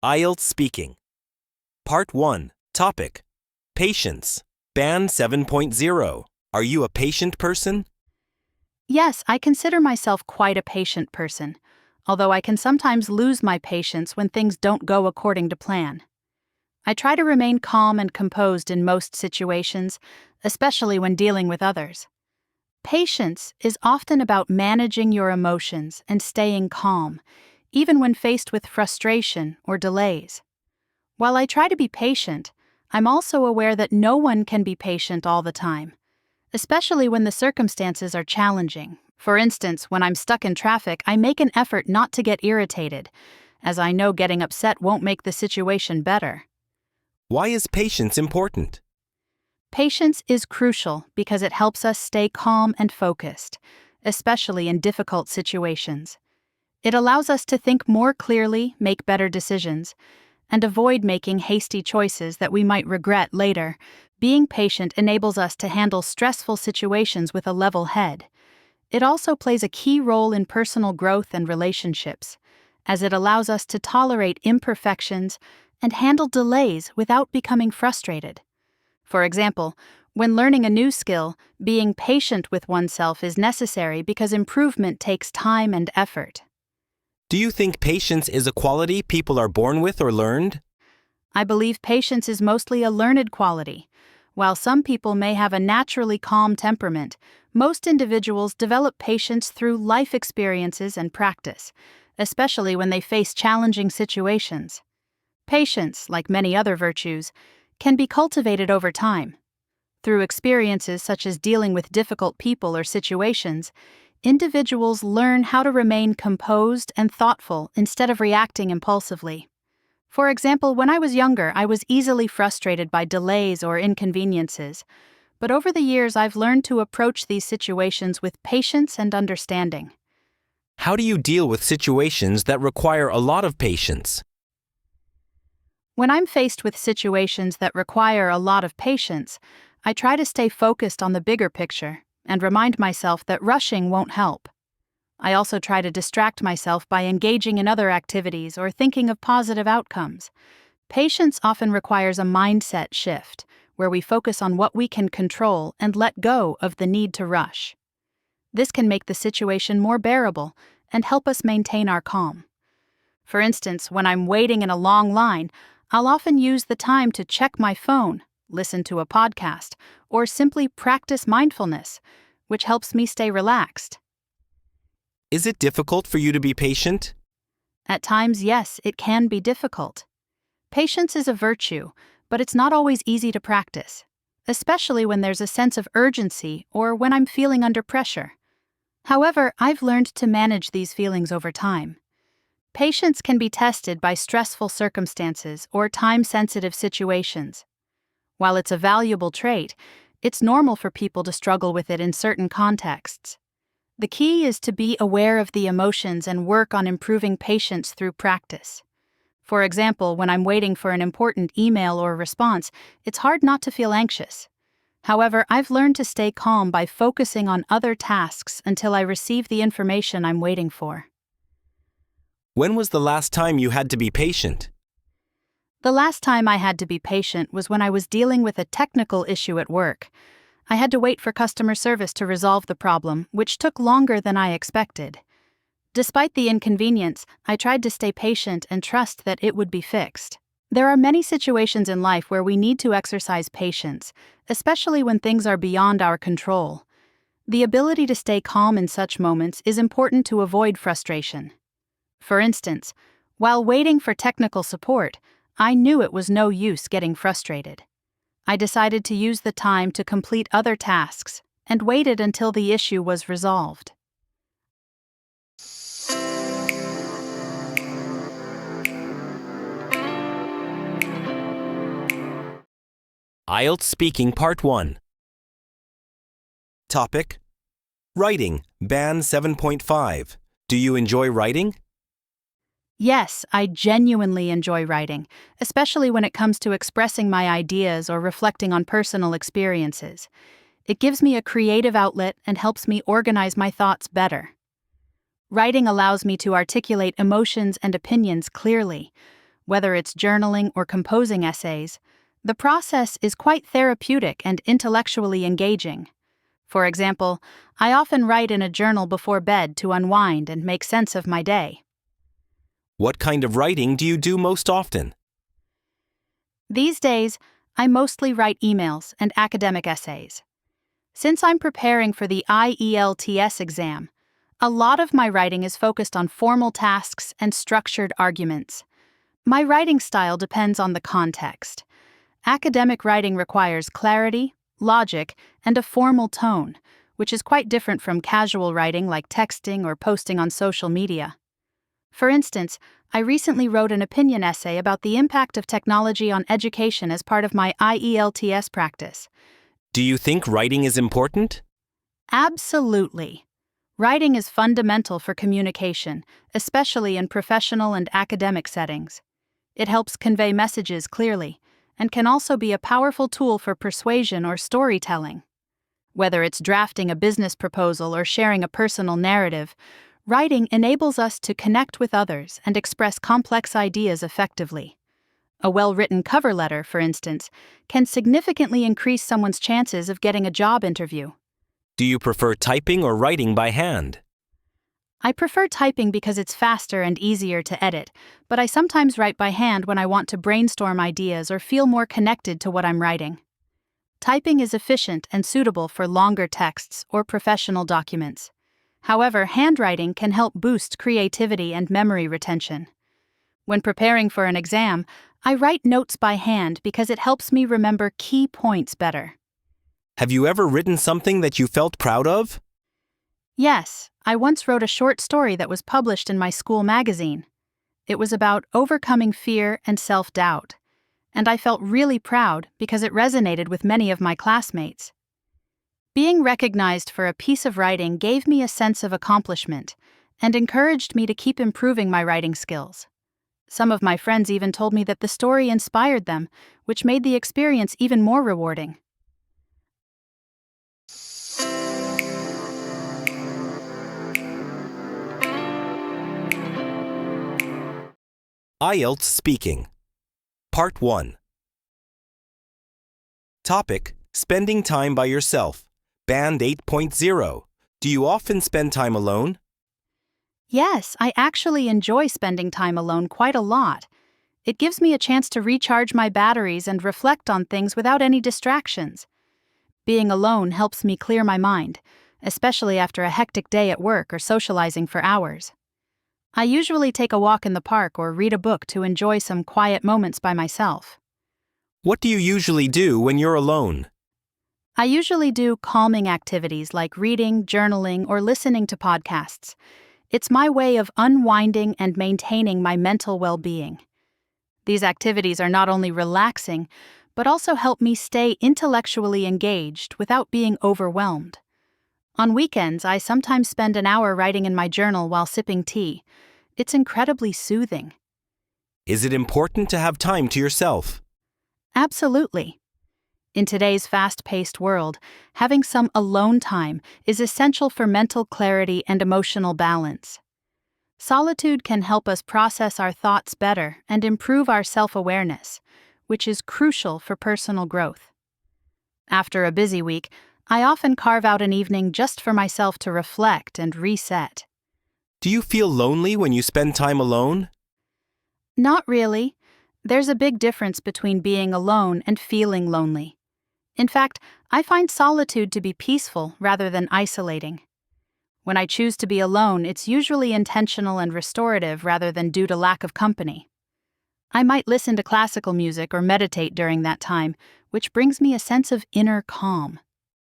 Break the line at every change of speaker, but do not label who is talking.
IELTS Speaking. Part 1. Topic: Patience. Band 7.0. Are you a patient person?
Yes, I consider myself quite a patient person, although I can sometimes lose my patience when things don't go according to plan. I try to remain calm and composed in most situations, especially when dealing with others. Patience is often about managing your emotions and staying calm, even when faced with frustration or delays. While I try to be patient, I'm also aware that no one can be patient all the time, especially when the circumstances are challenging. For instance, when I'm stuck in traffic, I make an effort not to get irritated, as I know getting upset won't make the situation better.
Why is patience important?
Patience is crucial because it helps us stay calm and focused, especially in difficult situations. It allows us to think more clearly, make better decisions, and avoid making hasty choices that we might regret later. Being patient enables us to handle stressful situations with a level head. It also plays a key role in personal growth and relationships, as it allows us to tolerate imperfections and handle delays without becoming frustrated. For example, when learning a new skill, being patient with oneself is necessary because improvement takes time and effort.
Do you think patience is a quality people are born with or learned?
I believe patience is mostly a learned quality. While some people may have a naturally calm temperament, most individuals develop patience through life experiences and practice, especially when they face challenging situations. Patience, like many other virtues, can be cultivated over time. Through experiences such as dealing with difficult people or situations, individuals learn how to remain composed and thoughtful instead of reacting impulsively. For example, when I was younger, I was easily frustrated by delays or inconveniences, but over the years I've learned to approach these situations with patience and understanding.
How do you deal with situations that require a lot of patience?
When I'm faced with situations that require a lot of patience, I try to stay focused on the bigger picture and remind myself that rushing won't help. I also try to distract myself by engaging in other activities or thinking of positive outcomes. Patience often requires a mindset shift, where we focus on what we can control and let go of the need to rush. This can make the situation more bearable and help us maintain our calm. For instance, when I'm waiting in a long line, I'll often use the time to check my phone, listen to a podcast, or simply practice mindfulness, which helps me stay relaxed.
Is it difficult for you to be patient?
At times, yes, it can be difficult. Patience is a virtue, but it's not always easy to practice, especially when there's a sense of urgency or when I'm feeling under pressure. However, I've learned to manage these feelings over time. Patience can be tested by stressful circumstances or time-sensitive situations. While it's a valuable trait, it's normal for people to struggle with it in certain contexts. The key is to be aware of the emotions and work on improving patience through practice. For example, when I'm waiting for an important email or response, it's hard not to feel anxious. However, I've learned to stay calm by focusing on other tasks until I receive the information I'm waiting for.
When was the last time you had to be patient?
The last time I had to be patient was when I was dealing with a technical issue at work. I had to wait for customer service to resolve the problem, which took longer than I expected. Despite the inconvenience, I tried to stay patient and trust that it would be fixed. There are many situations in life where we need to exercise patience, especially when things are beyond our control. The ability to stay calm in such moments is important to avoid frustration. For instance, while waiting for technical support, I knew it was no use getting frustrated. I decided to use the time to complete other tasks and waited until the issue was resolved.
IELTS Speaking Part 1. Topic: Writing. Band 7.5. Do you enjoy writing?
Yes, I genuinely enjoy writing, especially when it comes to expressing my ideas or reflecting on personal experiences. It gives me a creative outlet and helps me organize my thoughts better. Writing allows me to articulate emotions and opinions clearly, Whether it's journaling or composing essays, the process is quite therapeutic and intellectually engaging. For example, I often write in a journal before bed to unwind and make sense of my day.
What kind of writing do you do most often?
These days, I mostly write emails and academic essays. Since I'm preparing for the IELTS exam, a lot of my writing is focused on formal tasks and structured arguments. My writing style depends on the context. Academic writing requires clarity, logic, and a formal tone, which is quite different from casual writing like texting or posting on social media. For instance, I recently wrote an opinion essay about the impact of technology on education as part of my IELTS practice.
Do you think writing is important?
Absolutely. Writing is fundamental for communication, especially in professional and academic settings. It helps convey messages clearly, and can also be a powerful tool for persuasion or storytelling. Whether it's drafting a business proposal or sharing a personal narrative, writing enables us to connect with others and express complex ideas effectively. A well-written cover letter, for instance, can significantly increase someone's chances of getting a job interview.
Do you prefer typing or writing by hand?
I prefer typing because it's faster and easier to edit, but I sometimes write by hand when I want to brainstorm ideas or feel more connected to what I'm writing. Typing is efficient and suitable for longer texts or professional documents. However, handwriting can help boost creativity and memory retention. When preparing for an exam, I write notes by hand because it helps me remember key points better.
Have you ever written something that you felt proud of?
Yes, I once wrote a short story that was published in my school magazine. It was about overcoming fear and self-doubt, and I felt really proud because it resonated with many of my classmates. Being recognized for a piece of writing gave me a sense of accomplishment and encouraged me to keep improving my writing skills. Some of my friends even told me that the story inspired them, which made the experience even more rewarding.
IELTS Speaking. Part 1. Topic: Spending time by yourself. Band 8.0. Do you often spend time alone?
Yes, I actually enjoy spending time alone quite a lot. It gives me a chance to recharge my batteries and reflect on things without any distractions. Being alone helps me clear my mind, especially after a hectic day at work or socializing for hours. I usually take a walk in the park or read a book to enjoy some quiet moments by myself.
What do you usually do when you're alone?
I usually do calming activities like reading, journaling, or listening to podcasts. It's my way of unwinding and maintaining my mental well-being. These activities are not only relaxing, but also help me stay intellectually engaged without being overwhelmed. On weekends, I sometimes spend an hour writing in my journal while sipping tea. It's incredibly soothing.
Is it important to have time to yourself?
Absolutely. In today's fast-paced world, having some alone time is essential for mental clarity and emotional balance. Solitude can help us process our thoughts better and improve our self-awareness, which is crucial for personal growth. After a busy week, I often carve out an evening just for myself to reflect and reset.
Do you feel lonely when you spend time alone?
Not really. There's a big difference between being alone and feeling lonely. In fact, I find solitude to be peaceful rather than isolating. When I choose to be alone, it's usually intentional and restorative rather than due to lack of company. I might listen to classical music or meditate during that time, which brings me a sense of inner calm.